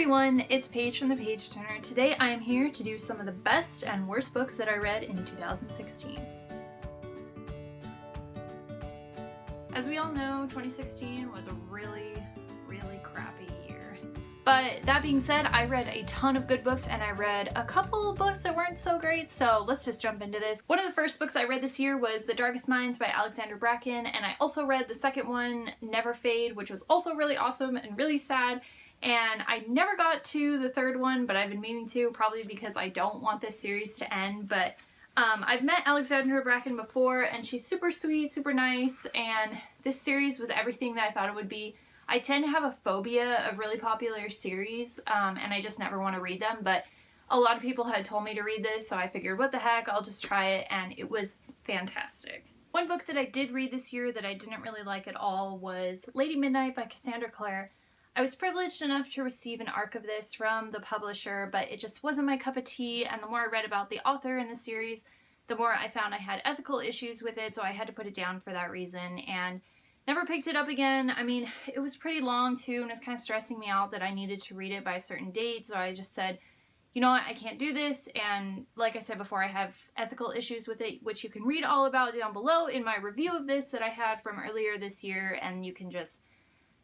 everyone, it's Paige from the Page Turner. Today I am here to do some of the best and worst books that I read in 2016. As we all know, 2016 was a really crappy year. But that being said, I read a ton of good books and I read a couple books that weren't so great, so let's just jump into this. One of the first books I read this year was The Darkest Minds by Alexandra Bracken, and I also read the second one, Never Fade, which was also really awesome and really sad. And I never got to the third one, but I've been meaning to, probably because I don't want this series to end. But I've met Alexandra Bracken before, and she's super sweet, super nice, and this series was everything that I thought it would be. I tend to have a phobia of really popular series, and I just never want to read them, but a lot of people had told me to read this, so I figured, what the heck, I'll just try it, and it was fantastic. One book that I did read this year that I didn't really like at all was Lady Midnight by Cassandra Clare. I was privileged enough to receive an ARC of this from the publisher, but it just wasn't my cup of tea, and the more I read about the author in the series, the more I found I had ethical issues with it, so I had to put it down for that reason, and never picked it up again. I mean, it was pretty long too, and it was kind of stressing me out that I needed to read it by a certain date, so I just said, you know what, I can't do this, and like I said before, I have ethical issues with it, which you can read all about down below in my review of this that I had from earlier this year, and you can just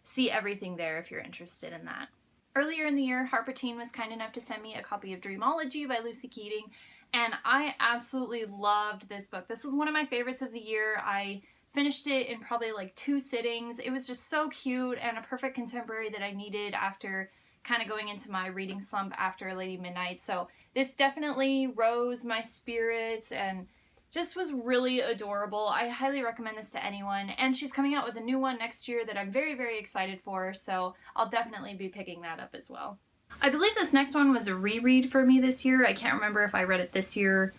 see everything there if you're interested in that. Earlier in the year, Harper Teen was kind enough to send me a copy of Dreamology by Lucy Keating, and I absolutely loved this book. This was one of my favorites of the year. I finished it in probably like 2 sittings. It was just so cute and a perfect contemporary that I needed after kind of going into my reading slump after Lady Midnight. So this definitely rose my spirits and just was really adorable. I highly recommend this to anyone, and she's coming out with a new one next year that I'm very excited for, so I'll definitely be picking that up as well. I believe this next one was a reread for me this year. I can't remember if I read it this year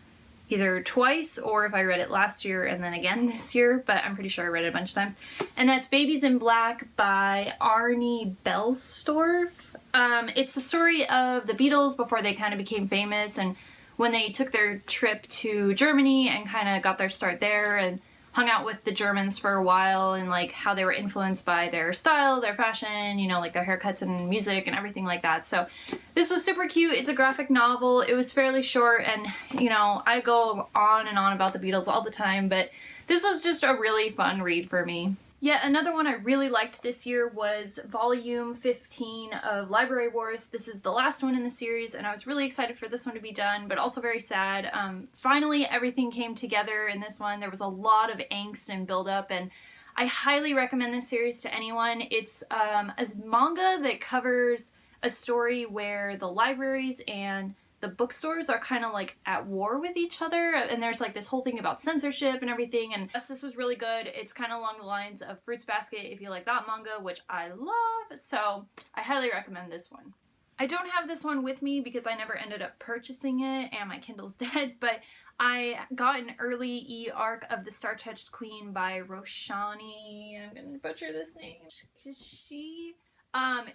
either twice or if I read it last year and then again this year, but I'm pretty sure I read it a bunch of times. And that's Babies in Black by Arnie Bellstorff. It's the story of the Beatles before they kind of became famous, and when they took their trip to Germany and kind of got their start there and hung out with the Germans for a while, and like how they were influenced by their style, their fashion, you know, like their haircuts and music and everything like that. So this was super cute. It's a graphic novel. It was fairly short, and you know, I go on and on about the Beatles all the time, but this was just a really fun read for me. Yet another one I really liked this year was volume 15 of Library Wars. This is the last one in the series, and I was really excited for this one to be done, but also very sad. Finally, everything came together in this one. There was a lot of angst and buildup, and I highly recommend this series to anyone. It's a manga that covers a story where the libraries and the bookstores are kind of like at war with each other, and there's like this whole thing about censorship and everything, and yes, this was really good. It's kind of along the lines of Fruits Basket if you like that manga, which I love, so I highly recommend this one. I don't have this one with me because I never ended up purchasing it and my Kindle's dead, but I got an early e-arc of The Star-Touched Queen by Roshani, I'm gonna butcher this name,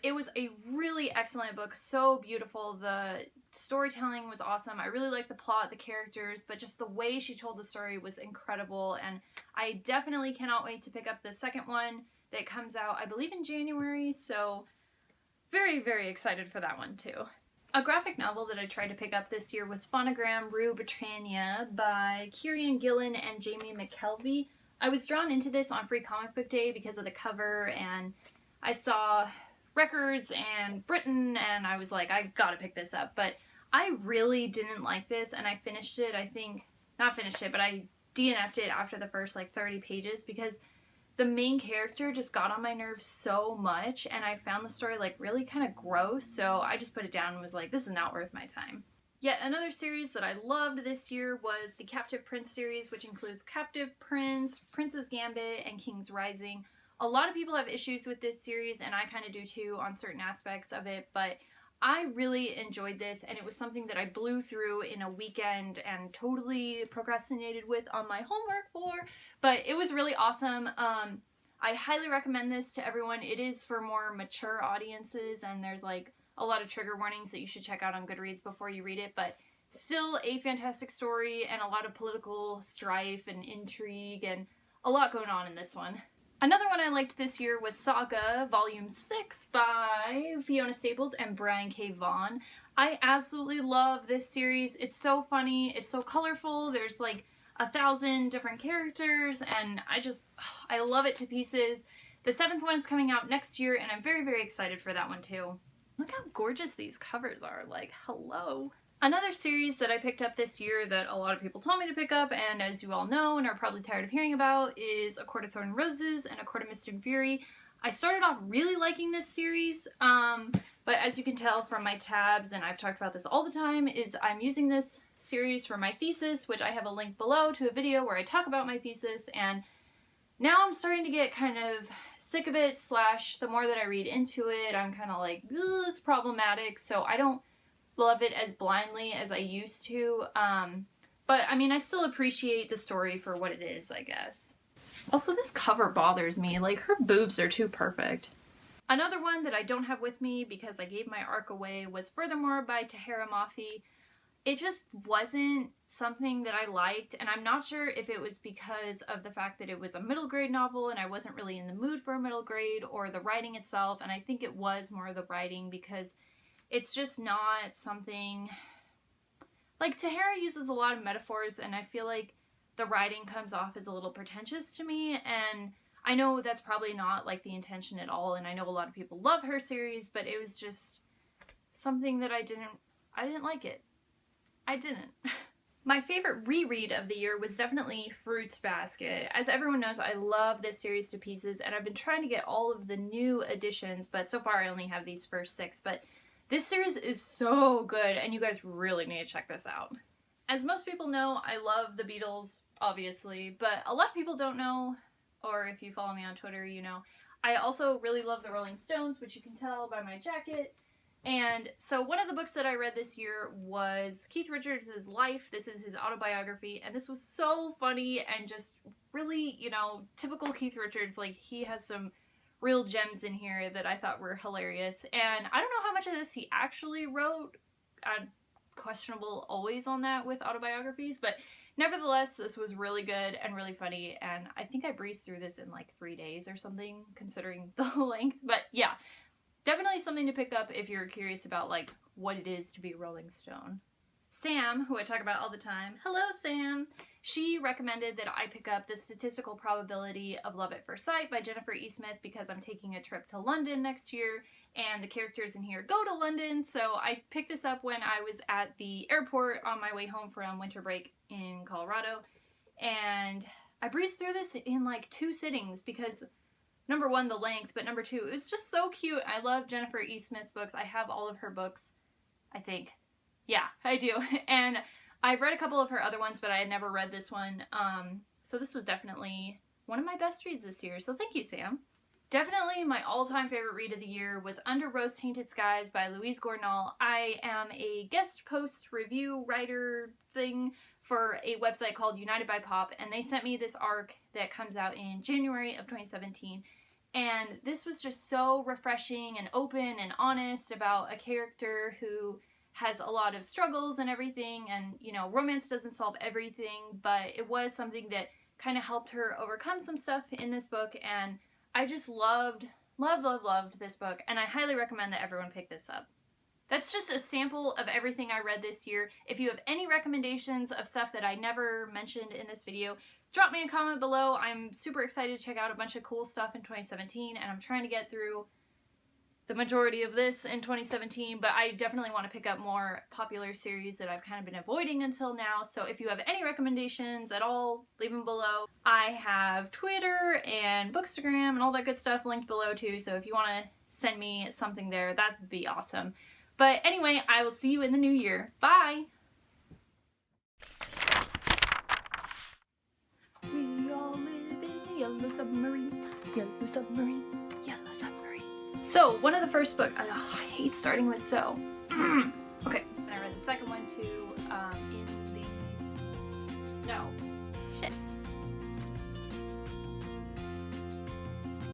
it was a really excellent book, so beautiful. The storytelling was awesome. I really liked the plot, the characters, but just the way she told the story was incredible, and I definitely cannot wait to pick up the second one that comes out, I believe, in January, so very excited for that one too. A graphic novel that I tried to pick up this year was Phonogram Rue Britannia by Kieran Gillen and Jamie McKelvey. I was drawn into this on Free Comic Book Day because of the cover, and I saw records and Britain, and I was like, I gotta pick this up. But I really didn't like this, and I finished it, not finished it, but I DNF'd it after the first like 30 pages because the main character just got on my nerves so much, and I found the story like really kind of gross, so I just put it down and was like, this is not worth my time. Yet another series that I loved this year was the Captive Prince series, which includes Captive Prince, Prince's Gambit, and King's Rising. A lot of people have issues with this series, and I kind of do too on certain aspects of it, but I really enjoyed this, and it was something that I blew through in a weekend and totally procrastinated with on my homework for, but it was really awesome. I highly recommend this to everyone. It is for more mature audiences, and there's like a lot of trigger warnings that you should check out on Goodreads before you read it, but still a fantastic story and a lot of political strife and intrigue and a lot going on in this one. Another one I liked this year was Saga Volume 6 by Fiona Staples and Brian K. Vaughan. I absolutely love this series. It's so funny, it's so colorful, there's like 1,000 different characters, and I love it to pieces. The 7th one is coming out next year, and I'm very, very excited for that one too. Look how gorgeous these covers are, like, hello. Another series that I picked up this year that a lot of people told me to pick up, and as you all know and are probably tired of hearing about, is A Court of Thorn and Roses and A Court of Mist and Fury. I started off really liking this series, but as you can tell from my tabs, and I've talked about this all the time, is I'm using this series for my thesis, which I have a link below to a video where I talk about my thesis, and now I'm starting to get kind of sick of it, / the more that I read into it, I'm kind of like, it's problematic, so I don't love it as blindly as I used to, but I mean, I still appreciate the story for what it is, I guess. Also, this cover bothers me, like, her boobs are too perfect. Another one that I don't have with me because I gave my ARC away was Furthermore by Tahereh Mafi. It just wasn't something that I liked, and I'm not sure if it was because of the fact that it was a middle grade novel and I wasn't really in the mood for a middle grade, or the writing itself, and I think it was more the writing because it's just not something, like, Tahereh uses a lot of metaphors, and I feel like the writing comes off as a little pretentious to me, and I know that's probably not, like, the intention at all, and I know a lot of people love her series, but it was just something that I didn't like it. I didn't. My favorite reread of the year was definitely Fruits Basket. As everyone knows, I love this series to pieces, and I've been trying to get all of the new editions, but so far I only have these first 6, but this series is so good, and you guys really need to check this out. As most people know, I love the Beatles, obviously, but a lot of people don't know, or if you follow me on Twitter, you know, I also really love the Rolling Stones, which you can tell by my jacket. And so one of the books that I read this year was Keith Richards' life. This is his autobiography, and this was so funny and just really, you know, typical Keith Richards. Like, he has some real gems in here that I thought were hilarious. And I don't know how much of this he actually wrote. I'm questionable always on that with autobiographies, but nevertheless, this was really good and really funny, and I think I breezed through this in like 3 days or something, considering the length. But yeah, definitely something to pick up if you're curious about, like, what it is to be a Rolling Stone. Sam, who I talk about all the time, hello Sam, she recommended that I pick up The Statistical Probability of Love at First Sight by Jennifer E. Smith because I'm taking a trip to London next year, and the characters in here go to London, so I picked this up when I was at the airport on my way home from winter break in Colorado, and I breezed through this in like 2 sittings because, number one, the length, but number 2, it was just so cute. I love Jennifer E. Smith's books. I have all of her books, I think. Yeah, I do. And I've read a couple of her other ones, but I had never read this one. So this was definitely one of my best reads this year. So thank you, Sam. Definitely my all-time favorite read of the year was Under Rose-Tainted Skies by Louise Gournall. I am a guest post review writer thing for a website called United by Pop, and they sent me this arc that comes out in January of 2017. And this was just so refreshing and open and honest about a character who has a lot of struggles and everything, and, you know, romance doesn't solve everything, but it was something that kind of helped her overcome some stuff in this book, and I just loved this book, and I highly recommend that everyone pick this up. That's just a sample of everything I read this year. If you have any recommendations of stuff that I never mentioned in this video, drop me a comment below. I'm super excited to check out a bunch of cool stuff in 2017, and I'm trying to get through the majority of this in 2017, but I definitely want to pick up more popular series that I've kind of been avoiding until now. So if you have any recommendations at all, leave them below. I have Twitter and Bookstagram and all that good stuff linked below too, so if you want to send me something there, that'd be awesome. But anyway, I will see you in the new year. Bye! We all live in a yellow submarine, yellow submarine, yellow submarine. So, one of the first books, I hate starting with so. Okay, and I read the second one too, no.